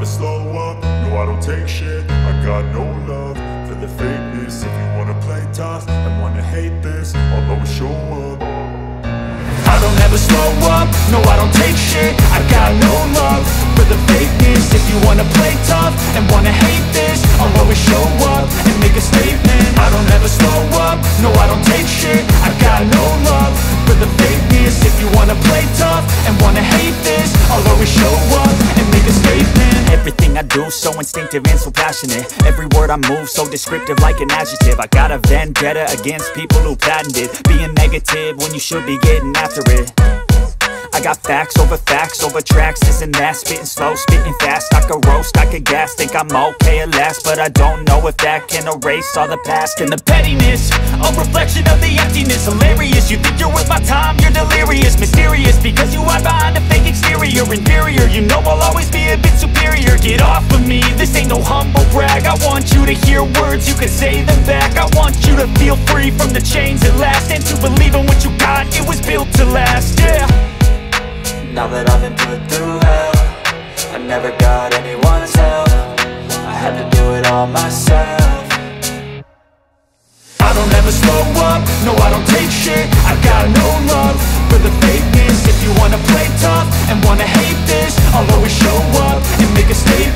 never slow up, no I don't take shit. I got no love for the fakeness. If you wanna play tough and wanna hate this, I'll always show up. I don't ever slow up, no I don't take shit. I got no love for the fakeness. If you wanna play tough and wanna hate this, I'll always show up and make a statement. I don't ever slow up, no I don't take shit. I got no love for the fakeness. If you wanna play tough and wanna hate this, I'll always show up and make a statement. Everything I do so instinctive and so passionate. Every word I move so descriptive like an adjective. I got a vendetta against people who patented being negative when you should be getting after it. I got facts over tracks, this and that. Spitting slow, spitting fast. I could roast, I could gas. Think I'm okay at last, but I don't know if that can erase all the past. And the pettiness, a reflection of the emptiness. Hilarious, you think you're worth my time, you're delirious. Mysterious, because you hide behind a fake exterior. Inferior, you know I'll always be a bit superior. Get off of me, this ain't no humble brag. I want you to hear words, you can say them back. I want you to feel free from the chains at last, and to believe in what you got, it was built to last, yeah. Now that I've been put through hell, I never got anyone's help. I had to do it all myself. I don't ever slow up, no I don't take shit. I got no love for the fakeness. If you wanna play tough and wanna hate this, I'll always show up and make a statement.